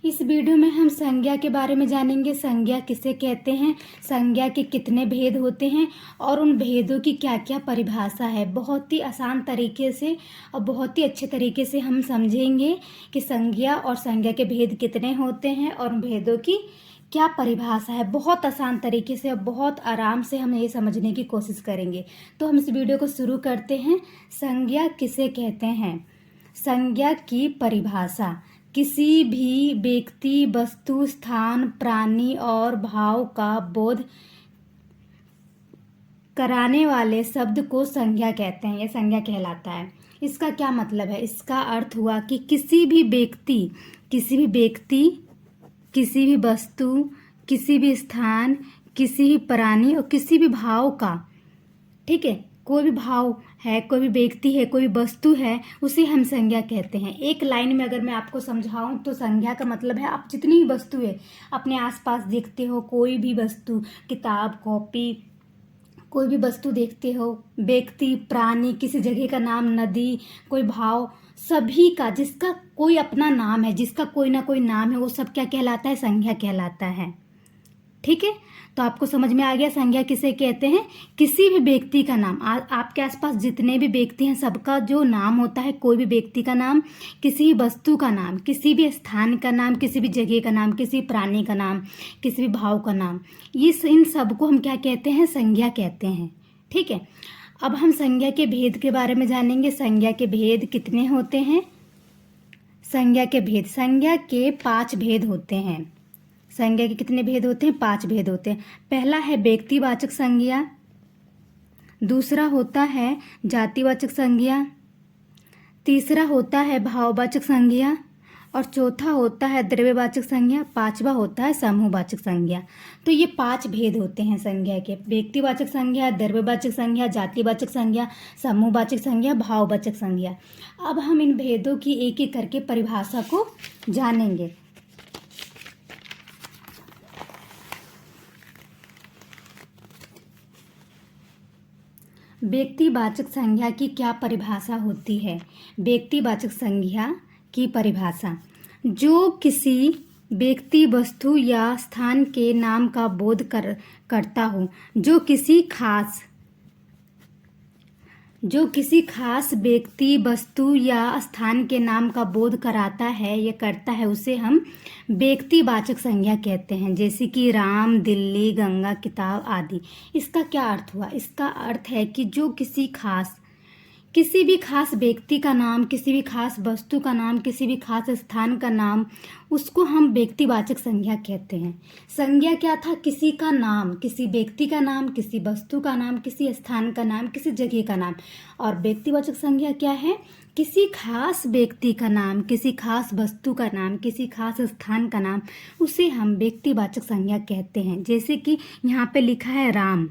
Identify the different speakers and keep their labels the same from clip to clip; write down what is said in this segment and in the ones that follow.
Speaker 1: इस वीडियो में हम संज्ञा के बारे में जानेंगे। संज्ञा किसे कहते हैं, संज्ञा के कितने भेद होते हैं और उन भेदों की क्या क्या परिभाषा है। बहुत ही आसान तरीके से और बहुत ही अच्छे तरीके से हम समझेंगे कि संज्ञा और संज्ञा के भेद कितने होते हैं और उन भेदों की क्या परिभाषा है। बहुत आसान तरीके से और बहुत आराम से हम ये समझने की कोशिश करेंगे। तो हम इस वीडियो को शुरू करते हैं। संज्ञा किसे कहते हैं। संज्ञा की परिभाषा किसी भी व्यक्ति, वस्तु, स्थान, प्राणी और भाव का बोध कराने वाले शब्द को संज्ञा कहते हैं। यह संज्ञा कहलाता है। इसका क्या मतलब है। इसका अर्थ हुआ कि किसी भी व्यक्ति, किसी भी वस्तु, किसी भी स्थान, किसी भी प्राणी और किसी भी भाव का, ठीक है, कोई भी भाव है, कोई भी व्यक्ति है, कोई वस्तु है, उसे हम संज्ञा कहते हैं। एक लाइन में अगर मैं आपको समझाऊं तो संज्ञा का मतलब है आप जितनी भी वस्तु है अपने आसपास देखते हो, कोई भी वस्तु, किताब, कॉपी, कोई भी वस्तु देखते हो, व्यक्ति, प्राणी, किसी जगह का नाम, नदी, कोई भाव, सभी का जिसका कोई अपना नाम है, जिसका कोई ना कोई नाम है, वो सब क्या कहलाता है, संज्ञा कहलाता है। ठीक है, तो आपको समझ में आ गया संज्ञा किसे कहते हैं। किसी भी व्यक्ति का नाम, आपके आसपास जितने भी व्यक्ति हैं सबका जो नाम होता है, कोई भी व्यक्ति का नाम, किसी भी वस्तु का नाम, किसी भी स्थान का नाम, किसी भी जगह का नाम, किसी प्राणी का नाम, किसी भी भाव का नाम, इन सब को हम क्या कहते हैं, संज्ञा कहते हैं। ठीक है, अब हम संज्ञा के भेद के बारे में जानेंगे। संज्ञा के भेद कितने होते हैं। संज्ञा के 5 भेद होते हैं। संज्ञा के कितने भेद होते हैं, 5 भेद होते हैं। पहला है व्यक्तिवाचक संज्ञा, दूसरा होता है जातिवाचक संज्ञा, तीसरा होता है भाववाचक संज्ञा और चौथा होता है द्रव्यवाचक संज्ञा, पांचवा होता है समूहवाचक संज्ञा। तो ये 5 भेद होते हैं संज्ञा के। व्यक्तिवाचक संज्ञा, द्रव्यवाचक संज्ञा, जातिवाचक संज्ञा, समूहवाचक संज्ञा, भाववाचक संज्ञा। अब हम इन भेदों की एक एक करके परिभाषा को जानेंगे। व्यक्तिवाचक संज्ञा की क्या परिभाषा होती है। व्यक्तिवाचक संज्ञा की परिभाषा, जो किसी व्यक्ति, वस्तु या स्थान के नाम का बोध करता हो, जो किसी खास व्यक्ति, वस्तु या स्थान के नाम का बोध कराता है या करता है, उसे हम व्यक्तिवाचक संज्ञा कहते हैं। जैसे कि राम, दिल्ली, गंगा, किताब आदि। इसका क्या अर्थ हुआ। इसका अर्थ है कि जो किसी भी खास व्यक्ति का नाम, किसी भी खास वस्तु का नाम, किसी भी खास स्थान का नाम, उसको हम व्यक्तिवाचक संज्ञा कहते हैं। संज्ञा क्या था, किसी का नाम, किसी व्यक्ति का नाम, किसी वस्तु का नाम, किसी स्थान का नाम, किसी जगह का नाम। और व्यक्तिवाचक संज्ञा क्या है, किसी खास व्यक्ति का नाम, किसी खास वस्तु का नाम, किसी खास स्थान का नाम, उसे हम व्यक्तिवाचक संज्ञा कहते हैं। जैसे कि यहाँ पे लिखा है राम।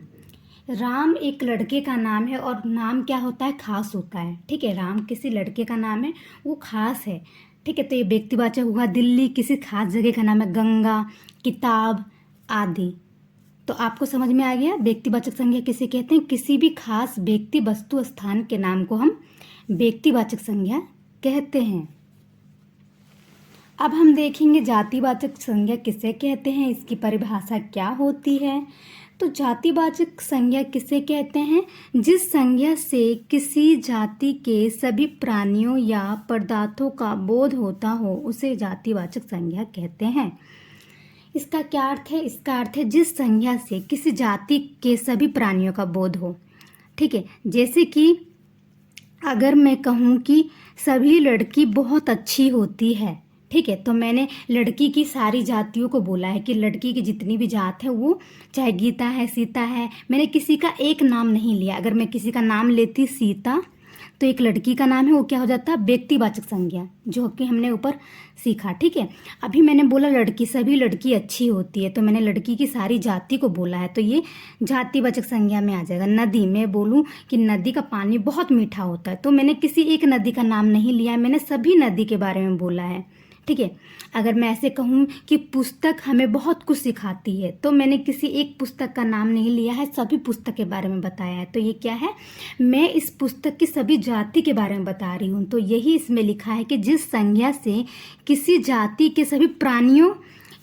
Speaker 1: राम एक लड़के का नाम है और नाम क्या होता है, खास होता है। ठीक है, राम किसी लड़के का नाम है, वो खास है। ठीक है, तो ये व्यक्तिवाचक हुआ। दिल्ली किसी खास जगह का नाम है, गंगा, किताब आदि। तो आपको समझ में आ गया व्यक्तिवाचक संज्ञा किसे कहते हैं। किसी भी खास व्यक्ति, वस्तु, स्थान के नाम को हम व्यक्तिवाचक संज्ञा कहते हैं। अब हम देखेंगे जातिवाचक संज्ञा किसे कहते हैं, इसकी परिभाषा क्या होती है। तो जातिवाचक संज्ञा किसे कहते हैं, जिस संज्ञा से किसी जाति के सभी प्राणियों या पदार्थों का बोध होता हो, उसे जातिवाचक संज्ञा कहते हैं। इसका क्या अर्थ है। इसका अर्थ है जिस संज्ञा से किसी जाति के सभी प्राणियों का बोध हो। ठीक है, जैसे कि अगर मैं कहूँ कि सभी लड़की बहुत अच्छी होती है, ठीक है, तो मैंने लड़की की सारी जातियों को बोला है कि लड़की की जितनी भी जात है, वो चाहे गीता है, सीता है, मैंने किसी का एक नाम नहीं लिया। अगर मैं किसी का नाम लेती सीता, तो एक लड़की का नाम है, वो क्या हो जाता है, व्यक्तिवाचक संज्ञा, जो कि हमने ऊपर सीखा। ठीक है, अभी मैंने बोला लड़की, सभी लड़की अच्छी होती है, तो मैंने लड़की की सारी जाति को बोला है, तो ये जातिवाचक संज्ञा में आ जाएगा। नदी, मैं बोलूँ कि नदी का पानी बहुत मीठा होता है, तो मैंने किसी एक नदी का नाम नहीं लिया है, मैंने सभी नदी के बारे में बोला है। ठीक है। अगर मैं ऐसे कहूँ कि पुस्तक हमें बहुत कुछ सिखाती है, तो मैंने किसी एक पुस्तक का नाम नहीं लिया है, सभी पुस्तक के बारे में बताया है। तो ये क्या है, मैं इस पुस्तक की सभी जाति के बारे में बता रही हूँ। तो यही इसमें लिखा है कि जिस संज्ञा से किसी जाति के सभी प्राणियों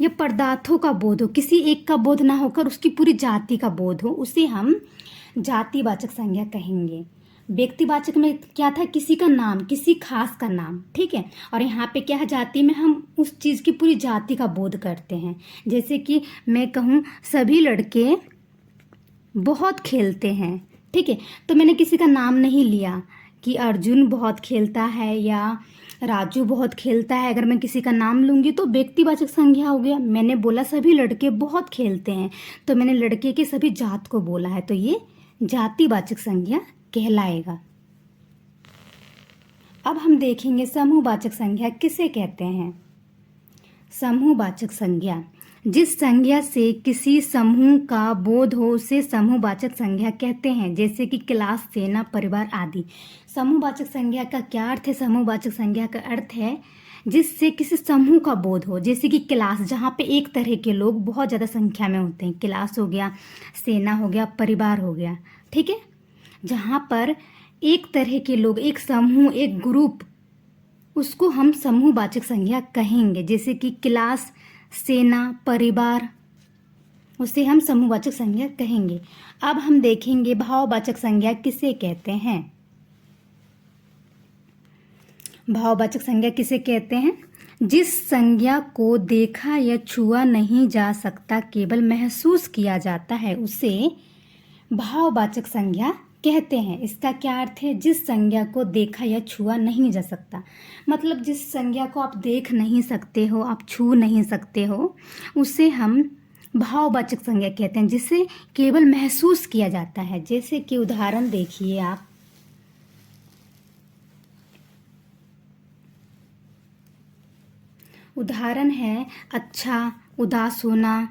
Speaker 1: या पदार्थों का बोध हो, किसी एक का बोध ना होकर उसकी पूरी जाति का बोध हो, उसे हम जातिवाचक संज्ञा कहेंगे। व्यक्तिवाचक में क्या था, किसी का नाम, किसी खास का नाम, ठीक है। और यहाँ पे क्या है, जाति में हम उस चीज़ की पूरी जाति का बोध करते हैं। जैसे कि मैं कहूँ सभी लड़के बहुत खेलते हैं, ठीक है। तो मैंने किसी का नाम नहीं लिया कि अर्जुन बहुत खेलता है या राजू बहुत खेलता है। अगर मैं किसी का नाम लूँगी तो व्यक्तिवाचक संज्ञा हो गया। मैंने बोला सभी लड़के बहुत खेलते हैं, तो मैंने लड़के के सभी जात को बोला है, तो ये जातिवाचक संज्ञा कहलाएगा। अब हम देखेंगे समूहवाचक संज्ञा किसे कहते हैं। समूहवाचक संज्ञा, जिस संज्ञा से किसी समूह का बोध हो उसे समूहवाचक संज्ञा कहते हैं। जैसे कि क्लास, सेना, परिवार आदि। समूहवाचक संज्ञा का क्या अर्थ है, समूहवाचक संज्ञा का अर्थ है जिससे किसी समूह का बोध हो। जैसे कि क्लास, जहाँ पे एक तरह के लोग बहुत ज़्यादा संख्या में होते हैं, क्लास हो गया, सेना हो गया, परिवार हो गया, ठीक है। जहाँ पर एक तरह के लोग, एक समूह, एक ग्रुप, उसको हम समूहवाचक संज्ञा कहेंगे। जैसे कि क्लास, सेना, परिवार, उसे हम समूहवाचक संज्ञा कहेंगे। अब हम देखेंगे भाववाचक संज्ञा किसे कहते हैं। भाववाचक संज्ञा किसे कहते हैं, जिस संज्ञा को देखा या छुआ नहीं जा सकता, केवल महसूस किया जाता है, उसे भाववाचक संज्ञा कहते हैं। इसका क्या अर्थ है, जिस संज्ञा को देखा या छुआ नहीं जा सकता, मतलब जिस संज्ञा को आप देख नहीं सकते हो, आप छू नहीं सकते हो, उसे हम भाववाचक संज्ञा कहते हैं, जिसे केवल महसूस किया जाता है। जैसे कि उदाहरण देखिए आप, उदाहरण है अच्छा, उदास होना,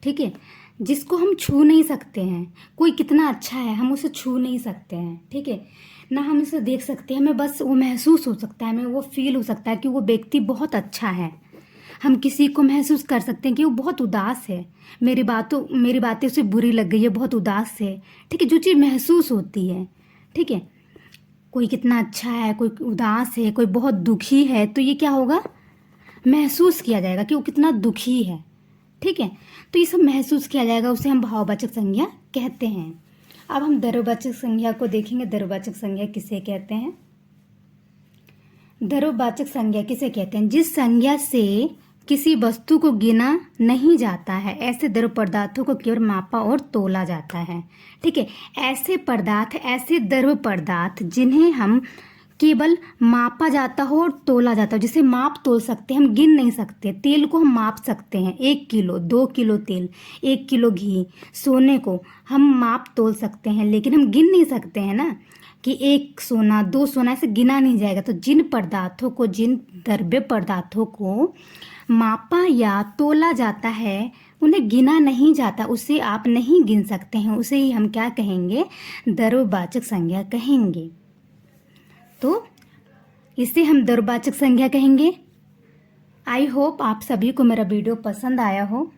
Speaker 1: ठीक है, जिसको हम छू नहीं सकते हैं। कोई कितना अच्छा है, हम उसे छू नहीं सकते हैं, ठीक है ना, हम इसे देख सकते हैं, हमें बस वो महसूस हो सकता है, हमें वो फील हो सकता है कि वो व्यक्ति बहुत अच्छा है। हम किसी को महसूस कर सकते हैं कि वो बहुत उदास है, मेरी बातें उसे बुरी लग गई है, बहुत उदास है, ठीक है। जो चीज़ महसूस होती है, ठीक है, कोई कितना अच्छा है, कोई उदास है, कोई बहुत दुखी है, तो ये क्या होगा, महसूस किया जाएगा कि वो कितना दुखी है, ठीक है। तो ये सब महसूस किया जाएगा, उसे हम भाववाचक संज्ञा कहते हैं। अब हम द्रव्यवाचक संज्ञा को देखेंगे। द्रव्यवाचक संज्ञा किसे कहते हैं। द्रव्यवाचक संज्ञा किसे कहते हैं, जिस संज्ञा से किसी वस्तु को गिना नहीं जाता है, ऐसे द्रव्य पदार्थों को केवल मापा और तोला जाता है, ठीक है। ऐसे पदार्थ, ऐसे द्रव्य पदार्थ जिन्हें हम केवल मापा जाता हो और तोला जाता हो, जिसे माप तोल सकते हैं, हम गिन नहीं सकते। तेल को हम माप सकते हैं, 1 किलो, 2 किलो तेल, 1 किलो घी। सोने को हम माप तोल सकते हैं, लेकिन हम गिन नहीं सकते हैं ना, कि 1 सोना, 2 सोना, ऐसे गिना नहीं जाएगा। तो जिन पदार्थों को, जिन द्रव्य पदार्थों को मापा या तोला जाता है, उन्हें गिना नहीं जाता, उसे आप नहीं गिन सकते हैं, उसे ही हम क्या कहेंगे, द्रव्यवाचक संज्ञा कहेंगे। तो इसे हम द्रव्यवाचक संज्ञा कहेंगे। आई होप आप सभी को मेरा वीडियो पसंद आया हो।